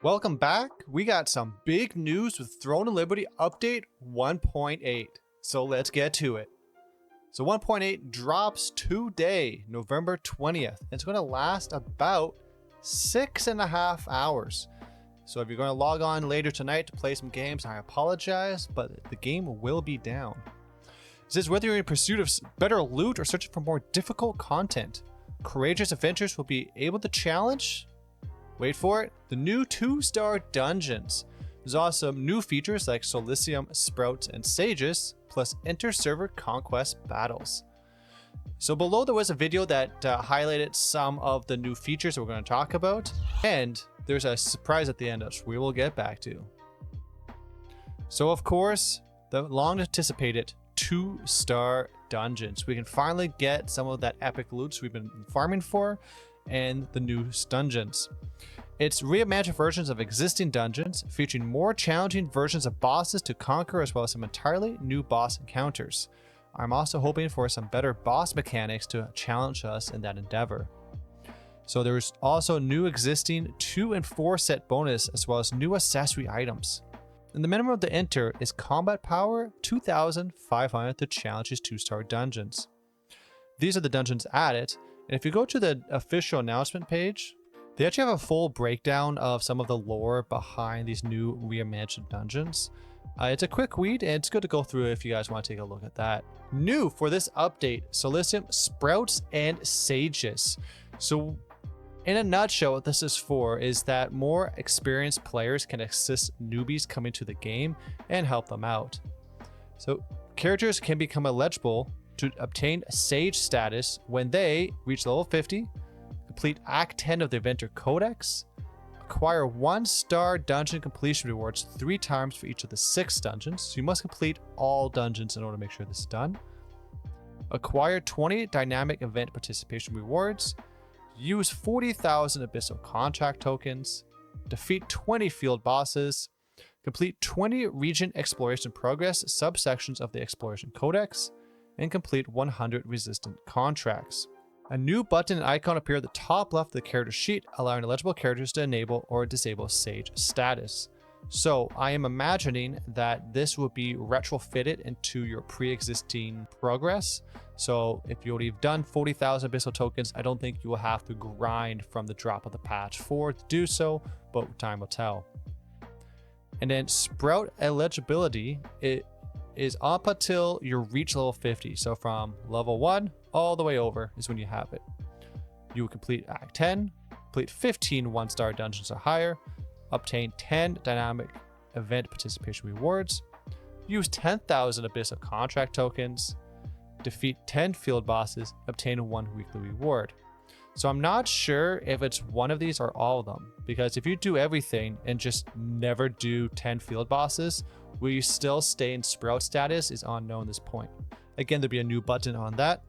Welcome back. We got some big news with Throne of Liberty update 1.8. So let's get to it. So 1.8 drops today, November 20th. It's going to last about 6.5 hours. So if you're going to log on later tonight to play some games, I apologize, but the game will be down. It says whether you're in pursuit of better loot or searching for more difficult content, courageous adventurers will be able to challenge, wait for it, the new 2-star dungeons. There's also new features like Solisium, Sprouts, and Sages, plus Interserver Conquest battles. So below there was a video that highlighted some of the new features that we're going to talk about, and there's a surprise at the end, which we will get back to. So of course, the long anticipated 2-star dungeons. We can finally get some of that epic loot we've been farming for, and the new dungeons. It's reimagined versions of existing dungeons, featuring more challenging versions of bosses to conquer, as well as some entirely new boss encounters. I'm also hoping for some better boss mechanics to challenge us in that endeavor. So there's also new existing 2 and 4 set bonus, as well as new accessory items. And the minimum of the enter is combat power 2,500 to challenge his 2-star dungeons. These are the dungeons added, and if you go to the official announcement page, they actually have a full breakdown of some of the lore behind these new reimagined dungeons. It's a quick read, and it's good to go through if you guys want to take a look at that. New for this update, Solisium, Sprouts, and Sages. So in a nutshell, what this is for is that more experienced players can assist newbies coming to the game and help them out. So characters can become eligible to obtain Sage status when they reach level 50, complete Act 10 of the Adventure Codex, acquire 1-star dungeon completion rewards 3 times for each of the 6 dungeons. So you must complete all dungeons in order to make sure this is done. Acquire 20 dynamic event participation rewards. Use 40,000 Abyssal Contract tokens. Defeat 20 field bosses. Complete 20 region exploration progress subsections of the Exploration Codex. And complete 100 resistant contracts. A new button and icon appear at the top left of the character sheet, allowing eligible characters to enable or disable Sage status. So I am imagining that this will be retrofitted into your pre-existing progress. So if you already have done 40,000 Abyssal tokens, I don't think you will have to grind from the drop of the patch 4 to do so, but time will tell. And then Sprout eligibility, it is up until you reach level 50. So from level 1 all the way over is when you have it. You will complete Act 10, complete 15 1-star dungeons or higher, obtain 10 dynamic event participation rewards, use 10,000 Abyssal Contract tokens, defeat 10 field bosses, obtain 1 weekly reward. So I'm not sure if it's one of these or all of them, because if you do everything and just never do 10 field bosses, will you still stay in Sprout status is unknown at this point. Again, there'll be a new button on that.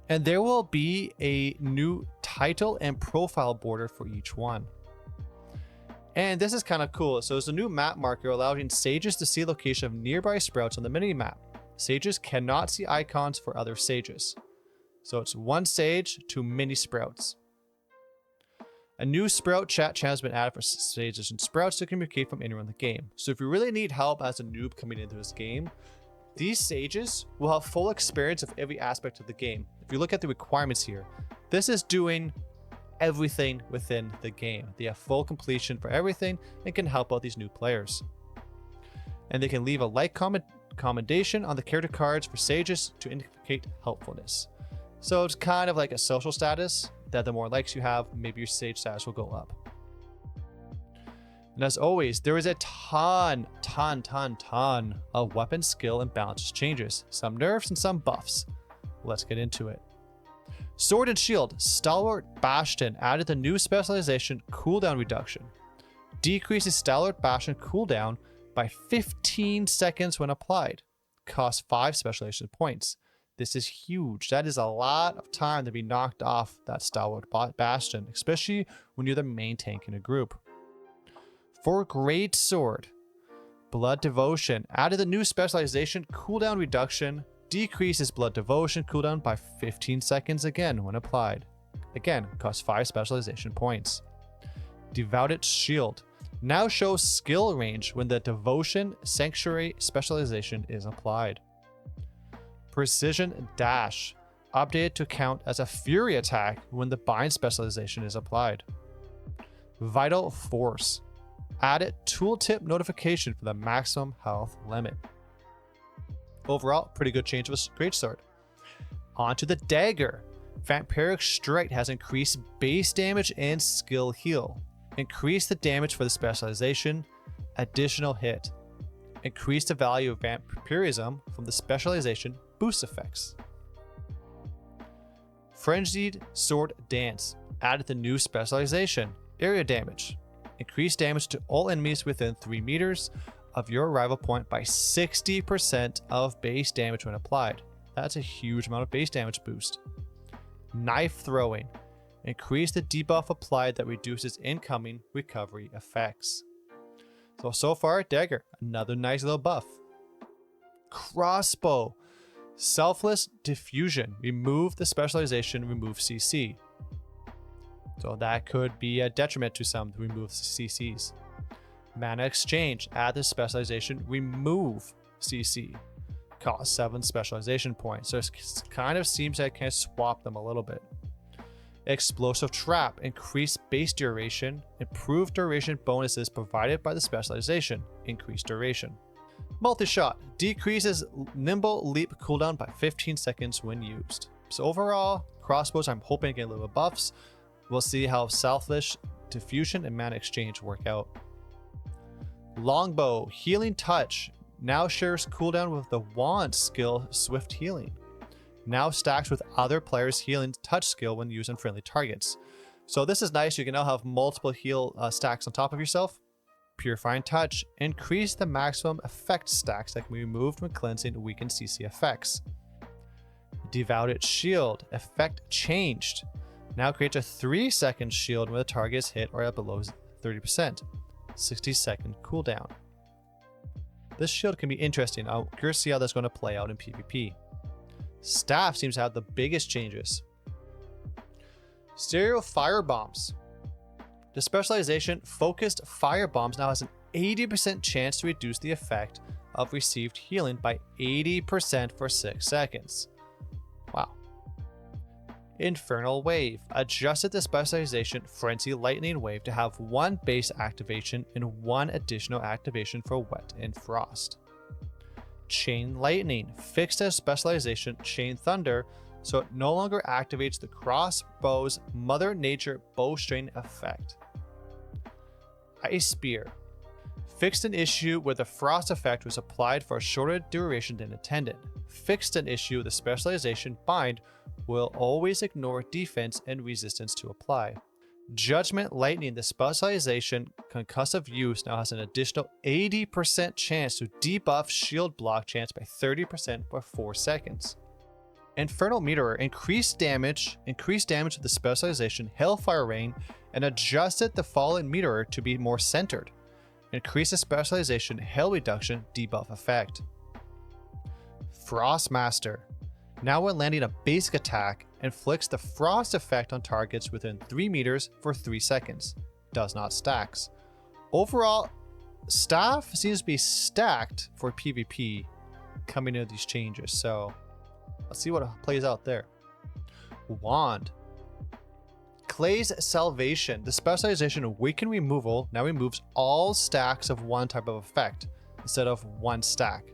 And there will be a new title and profile border for each one. And this is kind of cool. So it's a new map marker allowing Sages to see location of nearby Sprouts on the mini-map. Sages cannot see icons for other Sages. So it's 1 Sage to mini Sprouts. A new Sprout chat channel has been added for Sages and Sprouts to communicate from anywhere in the game. So if you really need help as a noob coming into this game, these Sages will have full experience of every aspect of the game. If you look at the requirements here, this is doing everything within the game. They have full completion for everything and can help out these new players. And they can leave a like commendation on the character cards for Sages to indicate helpfulness. So it's kind of like a social status that the more likes you have, maybe your Sage status will go up. And as always, there is a ton of weapon skill and balance changes. Some nerfs and some buffs. Let's get into it. Sword and Shield, Stalwart Bastion added the new specialization cooldown reduction. Decreases Stalwart Bastion cooldown by 15 seconds when applied. Costs 5 specialization points. This is huge. That is a lot of time to be knocked off that Stalwart Bastion, especially when you're the main tank in a group. For Greatsword, Blood Devotion added the new specialization cooldown reduction. Decreases Blood Devotion cooldown by 15 seconds again when applied. Again, costs 5 specialization points. Devoted Shield. Now shows skill range when the Devotion Sanctuary specialization is applied. Precision Dash, updated to count as a Fury attack when the Bind specialization is applied. Vital Force, added tooltip notification for the maximum health limit. Overall, pretty good change with Greatsword. On to the Dagger. Vampiric Strike has increased base damage and skill heal. Increase the damage for the specialization. Additional hit. Increase the value of vampirism from the specialization boost effects. Frenzied Sword Dance, added the new specialization. Area damage. Increase damage to all enemies within 3 meters of your arrival point by 60% of base damage when applied. That's a huge amount of base damage boost. Knife Throwing. Increase the debuff applied that reduces incoming recovery effects. So far, Dagger, another nice little buff. Crossbow. Selfless Diffusion. Remove the specialization, remove CC. So that could be a detriment to some to remove CCs. Mana Exchange. Add the specialization, remove CC. Cost 7 specialization points. So it kind of seems like I can swap them a little bit. Explosive Trap. Increase base duration. Improve duration bonuses provided by the specialization. Increase duration. Multi-Shot. Decreases Nimble Leap cooldown by 15 seconds when used. So overall, crossbows I'm hoping to get a little buffs. We'll see how Selfish Diffusion and Mana Exchange work out. Longbow. Healing Touch. Now shares cooldown with the wand skill Swift Healing. Now stacks with other players' healing touch skill when used on friendly targets. So this is nice. You can now have multiple heal stacks on top of yourself. Purifying Touch. Increase the maximum effect stacks that can be removed when cleansing weakened CC effects. Devoted Shield. Effect changed. Now creates a 3-second shield when the target is hit or at below 30%. 60-second cooldown. This shield can be interesting. I'm curious to see how that's going to play out in PvP. Staff seems to have the biggest changes. Stereo Fire Bombs. The specialization Focused Fire Bombs now has an 80% chance to reduce the effect of received healing by 80% for 6 seconds. Wow. Infernal Wave. Adjusted the specialization Frenzy Lightning Wave to have 1 base activation and 1 additional activation for Wet and Frost. Chain Lightning. Fixed the specialization Chain Thunder so it no longer activates the crossbow's Mother Nature bowstring effect. Ice Spear. Fixed an issue where the frost effect was applied for a shorter duration than intended. Fixed an issue the specialization Bind will always ignore defense and resistance to apply. Judgment Lightning. The specialization Concussive Use now has an additional 80% chance to debuff shield block chance by 30% for 4 seconds. Infernal Meteor. Increased damage with the specialization Hellfire Rain and adjusted the fallen meteor to be more centered. Increase the specialization Hell Reduction debuff effect. Frostmaster. Now when landing a basic attack, inflicts the frost effect on targets within 3 meters for 3 seconds. Does not stacks. Overall, staff seems to be stacked for PvP coming into these changes. So let's see what plays out there. Wand. Clay's Salvation. The specialization Awaken Removal now removes all stacks of one type of effect instead of 1 stack.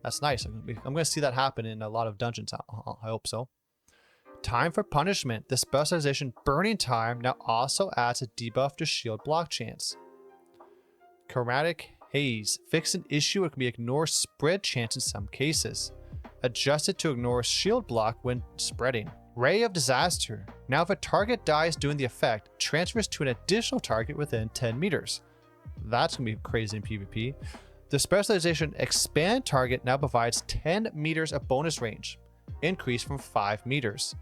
That's nice. I'm going to see that happen in a lot of dungeons. I hope so. Time for Punishment. The specialization Burning Time now also adds a debuff to shield block chance. Chromatic Haze. Fix an issue it can be ignore spread chance in some cases. Adjusted to ignore shield block when spreading. Ray of Disaster. Now if a target dies doing the effect, transfers to an additional target within 10 meters. That's going to be crazy in PvP. The specialization Expand Target now provides 10 meters of bonus range, increased from 5 meters.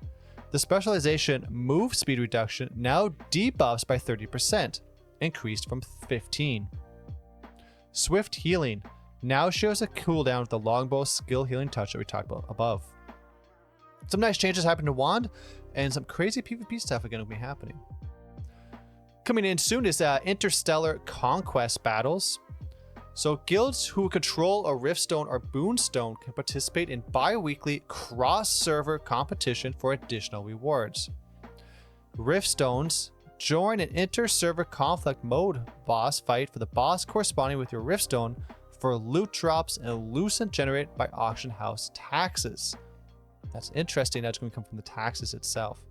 The specialization Move Speed Reduction now debuffs by 30%, increased from 15. Swift Healing now shows a cooldown with the Longbow skill healing touch that we talked about above. Some nice changes happened to Wand, and some crazy PvP stuff are going to be happening. Coming in soon is interstellar conquest battles. So guilds who control a Riftstone or Boonstone can participate in bi-weekly cross-server competition for additional rewards. Riftstones join an inter-server conflict mode boss fight for the boss corresponding with your Riftstone for loot drops and lucent generated by auction house taxes. That's interesting. That's going to come from the taxes itself.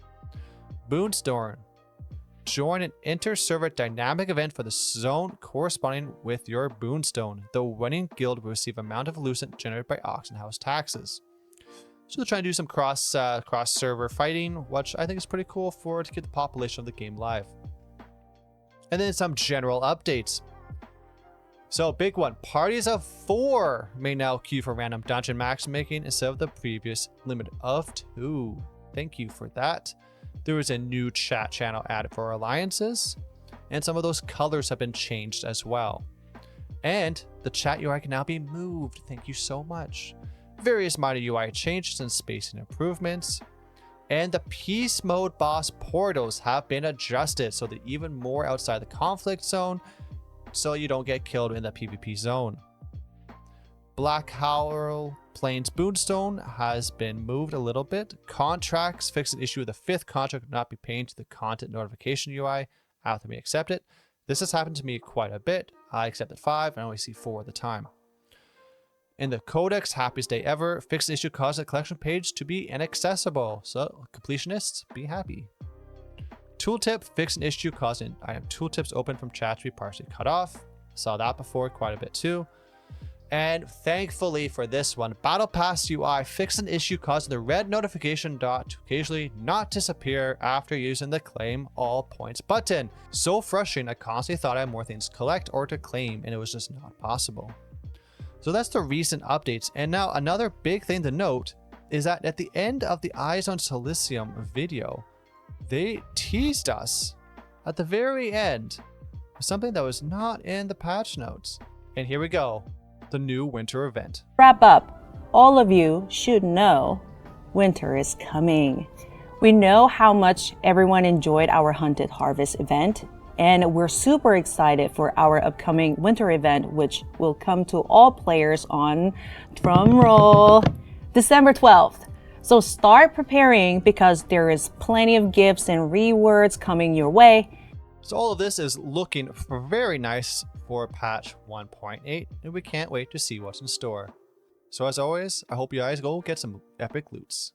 Boonstone. Join an inter-server dynamic event for the zone corresponding with your Boonstone. The winning guild will receive amount of lucent generated by auction house taxes. So they're trying to do some cross-server fighting, which I think is pretty cool to get the population of the game live. And then some general updates. So big one, parties of 4 may now queue for random dungeon max making instead of the previous limit of 2. Thank you for that. There is a new chat channel added for alliances, and some of those colors have been changed as well. And the chat UI can now be moved. Thank you so much. Various minor UI changes and spacing improvements. And the peace mode boss portals have been adjusted so they're even more outside the conflict zone, so you don't get killed in the PvP zone. Black Howl Plains Boonstone has been moved a little bit. Contracts fixed an issue with the 5th contract not be paying to the content notification UI after we accept it. This has happened to me quite a bit. I accepted 5 and I only see 4 at the time. In the Codex Happiest Day Ever, fixed an issue caused the collection page to be inaccessible. So completionists, be happy. Tooltip fixed an issue causing item tooltips open from chat to be partially cut off. Saw that before quite a bit too. And thankfully for this one, Battle Pass UI fixed an issue causing the red notification dot to occasionally not disappear after using the claim all points button. So frustrating, I constantly thought I had more things to collect or to claim, and it was just not possible. So that's the recent updates. And now another big thing to note is that at the end of the Eyes on Solisium video, they teased us at the very end with something that was not in the patch notes. And here we go. The new winter event. Wrap up. All of you should know winter is coming. We know how much everyone enjoyed our Hunted Harvest event, and we're super excited for our upcoming winter event, which will come to all players on, drumroll, December 12th. So start preparing because there is plenty of gifts and rewards coming your way. So all of this is looking very nice for patch 1.8, and we can't wait to see what's in store. So as always, I hope you guys go get some epic loots.